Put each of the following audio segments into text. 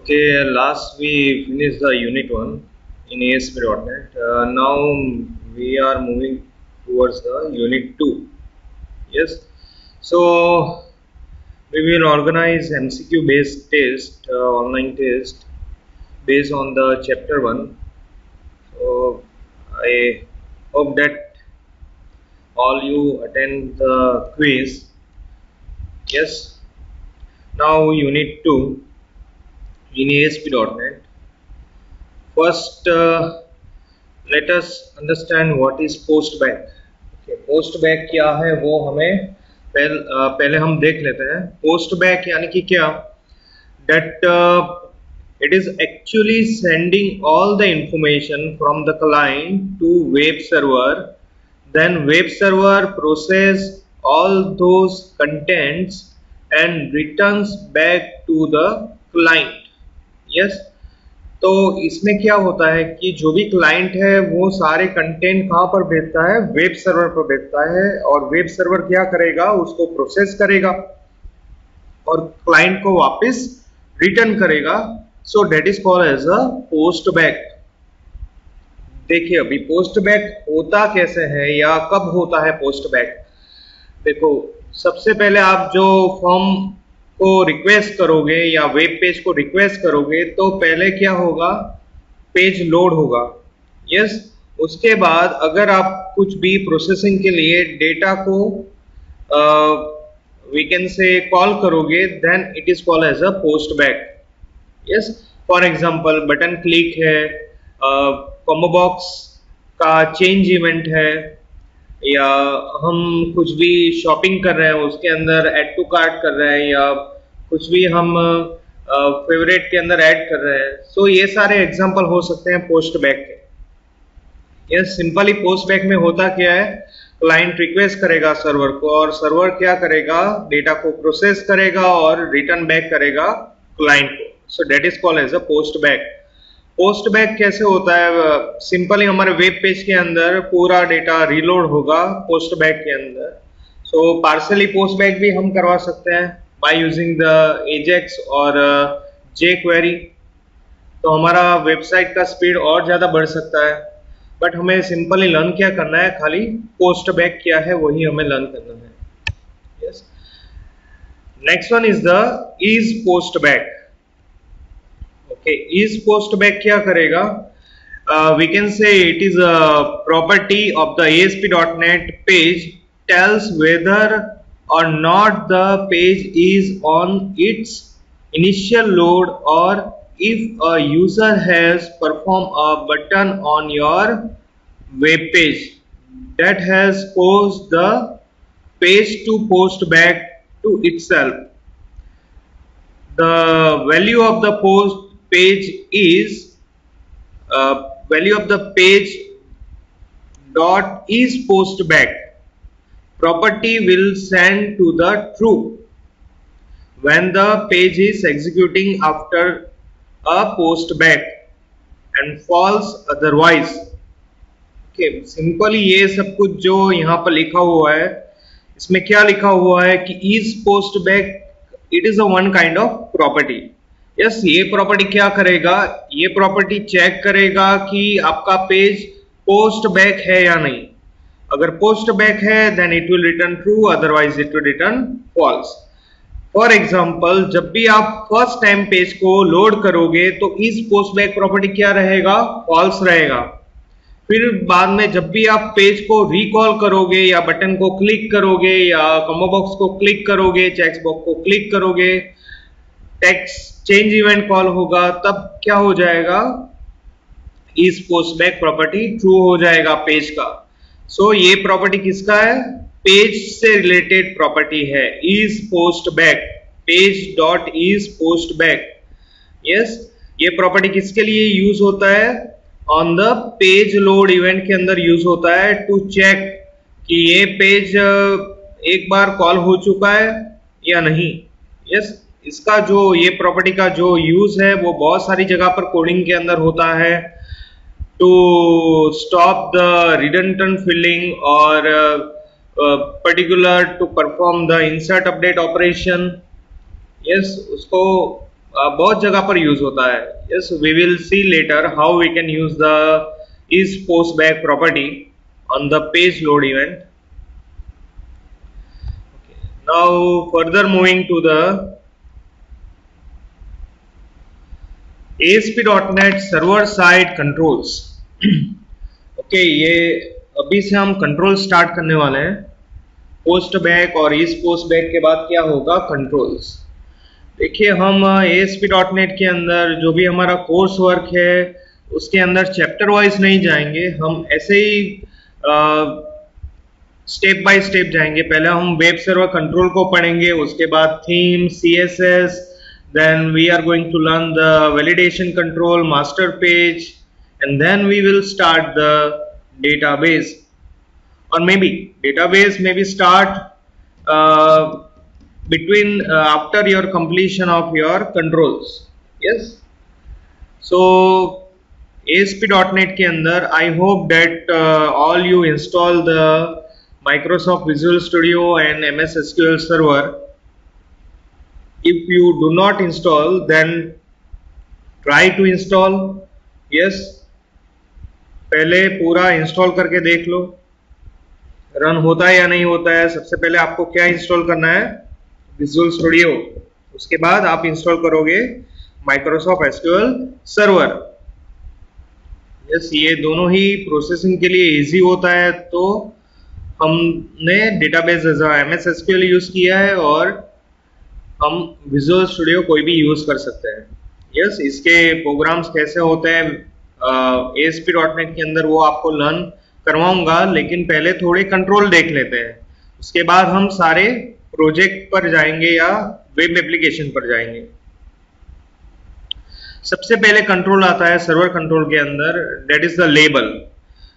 Okay, last we finished the unit 1 in ASP.NET. Now we are moving towards the unit 2. Yes, so we will organize MCQ based test, online test based on the chapter 1. So I hope that all you attend the quiz. Yes, now unit 2 in ASP.NET. First, let us understand what is post back. Okay, post back क्या है वो हमें पहले हम देख लेते हैं. Post back यानी कि क्या, that it is actually sending all the information from the client to web server, then web server process all those contents and returns back to the client. Yes, तो इसमें क्या होता है कि जो भी क्लाइंट है वो सारे कंटेंट कहाँ पर भेजता है, वेब सर्वर पर भेजता है, और वेब सर्वर क्या करेगा, उसको प्रोसेस करेगा और क्लाइंट को वापस रिटर्न करेगा. So that is called as a post back. देखिए अभी पोस्ट बैक होता कैसे है या कब होता है पोस्ट बैक. देखो, सबसे पहले आप जो फॉर्म को रिक्वेस्ट करोगे या वेब पेज को रिक्वेस्ट करोगे तो पहले क्या होगा, पेज लोड होगा. यस, उसके बाद अगर आप कुछ भी प्रोसेसिंग के लिए डेटा को वी कैन से कॉल करोगे, then it is called as a post back. Yes, for example button click है, कॉम्बो बॉक्स का चेंज इवेंट है, या हम कुछ भी शॉपिंग कर रहे हैं उसके अंदर ऐड टू कार्ट कर रहे हैं, या कुछ भी हम फेवरेट के अंदर ऐड कर रहे हैं. सो ये सारे एग्जांपल हो सकते हैं पोस्ट बैक के. यस, सिंपली पोस्ट बैक में होता क्या है, क्लाइंट रिक्वेस्ट करेगा सर्वर को और सर्वर क्या करेगा, डेटा को प्रोसेस करेगा और रिटर्न बैक करेगा क्लाइंट को. So that is called as a post back. Post back कैसे होता है, सिंपली हमारे वेब पेज के अंदर पूरा डेटा रीलोड होगा पोस्ट बैक के अंदर. सो पार्सली पोस्ट बैक भी हम करवा सकते हैं बाय यूजिंग द एजेक्स और jQuery. तो हमारा वेबसाइट का स्पीड और ज़्यादा बढ़ सकता है. बट हमें सिंपली लर्न क्या करना है, खाली पोस्ट बैक क्या है वही हमें लर्न करना है. Yes, next one is the is post back. Is post back क्या करेगा, we can say it is a property of the ASP.NET page, tells whether or not the page is on its initial load or if a user has performed a button on your web page that has caused the page to post back to itself. The value of the post page is value of the page dot is post back property will send to the true when the page is executing after a post back and false otherwise. Okay, simply ये सब कुछ जो यहाँ पर लिखा हुआ है, इसमें क्या लिखा हुआ है कि is post back it is a one kind of property. Yes, ये प्रॉपर्टी क्या करेगा, ये प्रॉपर्टी चेक करेगा कि आपका पेज पोस्ट बैक है या नहीं. अगर पोस्ट बैक है then it will return true, otherwise it will return false. For example, जब भी आप फर्स्ट टाइम पेज को लोड करोगे तो इस पोस्ट बैक प्रॉपर्टी क्या रहेगा, फॉल्स रहेगा. फिर बाद में जब भी आप पेज को रिकॉल करोगे या बटन को क्लिक करोगे या कॉम्बो बॉक्स को क्लिक करोगे, चेक बॉक्स को क्लिक करोगे, टेक्स्ट चेंज इवेंट कॉल होगा, तब क्या हो जाएगा, इस पोस्ट बैक प्रॉपर्टी ट्रू हो जाएगा पेज का. सो ये प्रॉपर्टी किसका है, पेज से रिलेटेड प्रॉपर्टी है, is post back, page dot is post back. Yes, ये प्रॉपर्टी किसके लिए यूज होता है, on the page load event के अंदर यूज होता है टू चेक कि ये पेज एक बार कॉल हो चुका है या नहीं. यस, इसका जो ये प्रॉपर्टी का जो यूज है वो बहुत सारी जगह पर कोडिंग के अंदर होता है, to stop the redundant filling और particular to perform the insert update operation. Yes, उसको बहुत जगह पर यूज होता है. Yes, we will see later how we can use the is post back property on the page load event. Okay. Now further moving to the ASP.NET server side controls. Okay, ये अभी से हम control start करने वाले हैं. Post back और इस post back के बाद क्या होगा, कंट्रोल्स. देखिए, हम ASP.NET के अंदर जो भी हमारा कोर्स वर्क है उसके अंदर चैप्टर वाइज नहीं जाएंगे, हम ऐसे ही स्टेप बाय स्टेप जाएंगे. पहले हम वेब सर्वर कंट्रोल को पढ़ेंगे, उसके बाद theme, CSS, then we are going to learn the validation control, master page, and then we will start the database. और मे बी डेटाबेस में भी start between after your completion of your controls. Yes, so ASP.NET के अंदर I hope that all you install the Microsoft Visual Studio and MS SQL Server. If you do not install, then try to install. Yes, पहले पूरा install करके देख लो run होता है या नहीं होता है. सबसे पहले आपको क्या इंस्टॉल करना है, विजुअल स्टूडियो. उसके बाद आप इंस्टॉल करोगे माइक्रोसॉफ्ट एसक्यूएल सर्वर. यस, ये दोनों ही प्रोसेसिंग के लिए इजी होता है. तो हमने डेटाबेस MS SQL यूज किया है और हम विजुअल स्टूडियो कोई भी यूज कर सकते हैं. यस, इसके प्रोग्राम्स कैसे होते हैं ASP.NET के अंदर वो आपको लर्न करवाऊंगा, लेकिन पहले थोड़े कंट्रोल देख लेते हैं. उसके बाद हम सारे प्रोजेक्ट पर जाएंगे या वेब एप्लीकेशन पर जाएंगे. सबसे पहले कंट्रोल आता है सर्वर कंट्रोल के अंदर, that is the label.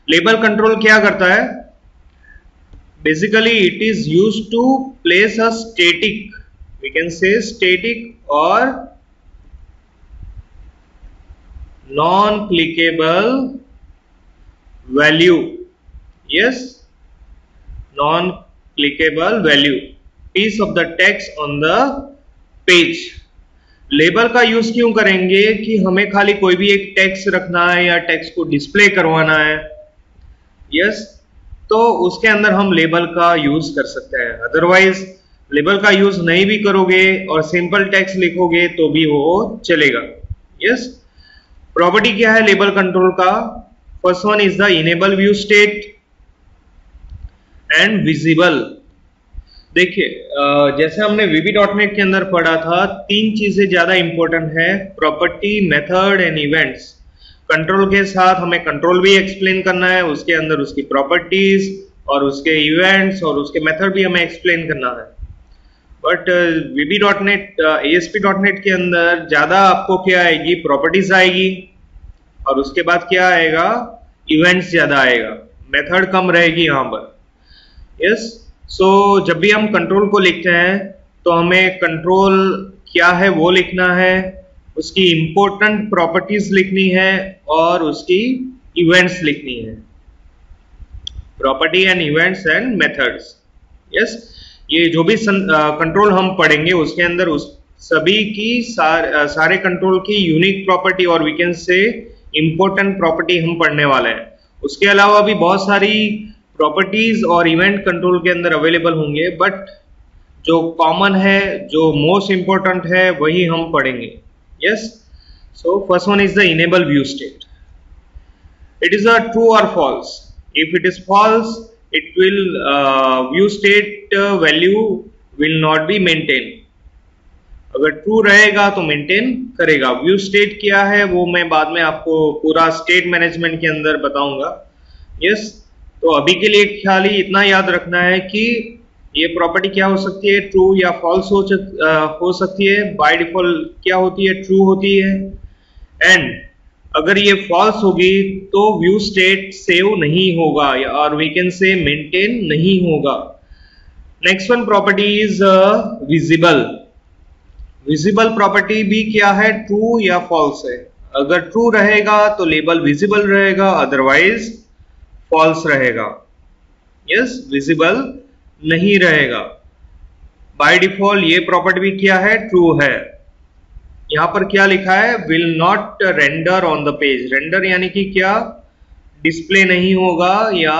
Label control क्या करता है, basically it is used to place a static, we can say static और non clickable value. Yes, non clickable value piece of the text on the page. Label का use क्यों करेंगे कि हमें खाली कोई भी एक टेक्स्ट रखना है या टेक्स्ट को डिस्प्ले करवाना है. यस, तो उसके अंदर हम लेबल का यूज कर सकते हैं. अदरवाइज लेबल का यूज नहीं भी करोगे और सिंपल टेक्स्ट लिखोगे तो भी वो चलेगा. यस, प्रॉपर्टी क्या है लेबल कंट्रोल का, first one is the enable view state and visible. देखिए, जैसे हमने VB.NET के अंदर पढ़ा था, तीन चीजें ज्यादा इंपॉर्टेंट है, property, method and events. Control के साथ हमें कंट्रोल भी एक्सप्लेन करना है, उसके अंदर उसकी प्रॉपर्टीज और उसके इवेंट्स और उसके मेथड भी हमें एक्सप्लेन करना है. बट VB.NET ASP.NET के अंदर ज्यादा आपको क्या आएगी, प्रॉपर्टीज आएगी और उसके बाद क्या आएगा, इवेंट्स ज्यादा आएगा, मेथड कम रहेगी यहाँ पर. यस, सो जब भी हम कंट्रोल को लिखते हैं तो हमें कंट्रोल क्या है वो लिखना है, उसकी इंपॉर्टेंट प्रॉपर्टीज लिखनी है और उसकी इवेंट्स लिखनी है. Property and events and methods. Yes, ये जो भी कंट्रोल हम पढ़ेंगे उसके अंदर उस सभी की सारे कंट्रोल की यूनिक प्रॉपर्टी और we can say important property हम पढ़ने वाले हैं. उसके अलावा भी बहुत सारी प्रॉपर्टीज और इवेंट कंट्रोल के अंदर अवेलेबल होंगे, बट जो कॉमन है, जो मोस्ट इंपॉर्टेंट है, वही हम पढ़ेंगे. Yes, so first one is the enable view state. It is a true और false. If it is false, it will view state value will not be maintain. अगर true रहेगा तो मेंटेन करेगा. View state क्या है वो मैं बाद में आपको पूरा स्टेट मैनेजमेंट के अंदर बताऊंगा. यस, तो अभी के लिए खाली इतना याद रखना है कि ये प्रॉपर्टी क्या हो सकती है, ट्रू या फॉल्स हो सकती है. बाय डिफॉल्ट क्या होती है, ट्रू होती है. एंड अगर ये फॉल्स होगी तो व्यू स्टेट सेव नहीं होगा और वी कैन से मेंटेन नहीं होगा. Next one property is visible. Visible property भी क्या है, ट्रू या फॉल्स है. अगर ट्रू रहेगा तो लेबल विजिबल रहेगा, अदरवाइज फॉल्स रहेगा. यस, विजिबल नहीं रहेगा. बाय डिफॉल्ट ये प्रॉपर्टी भी क्या है, ट्रू है. यहाँ पर क्या लिखा है, will not render on the page. Render यानी कि क्या, डिस्प्ले नहीं होगा या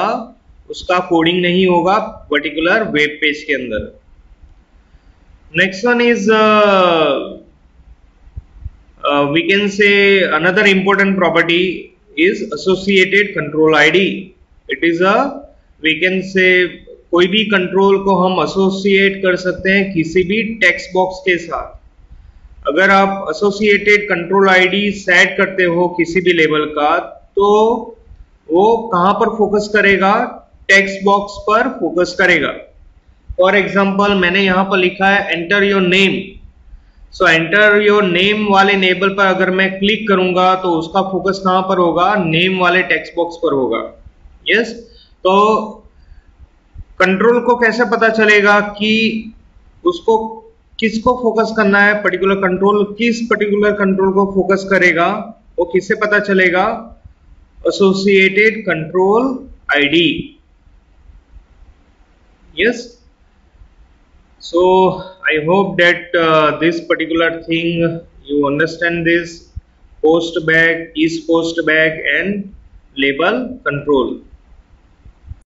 उसका कोडिंग नहीं होगा पर्टिकुलर वेब पेज के अंदर। Next one is we can say another important property is associated control ID. It is a, we can say, कोई भी कंट्रोल को हम एसोसिएट कर सकते हैं किसी भी टेक्स्ट बॉक्स के साथ। अगर आप एसोसिएटेड कंट्रोल आईडी सेट करते हो किसी भी लेवल का, तो वो कहां पर फोकस करेगा, टेक्स्ट बॉक्स पर फोकस करेगा। फॉर एग्जांपल मैंने यहां पर लिखा है enter your name, so enter your name वाले लेबल पर अगर मैं क्लिक करूंगा तो उसका फोकस कहां पर होगा, नेम वाले टेक्स्ट बॉक्स पर होगा। यस, तो कंट्रोल को कैसे पता चलेगा कि उसको किसको फोकस करना है, पर्टिकुलर कंट्रोल किस पर्टिकुलर कंट्रोल को फोकस करेगा, वो किससे पता चलेगा, associated control ID. Yes, so I hope that this particular thing you understand this post bag, is post bag and label control.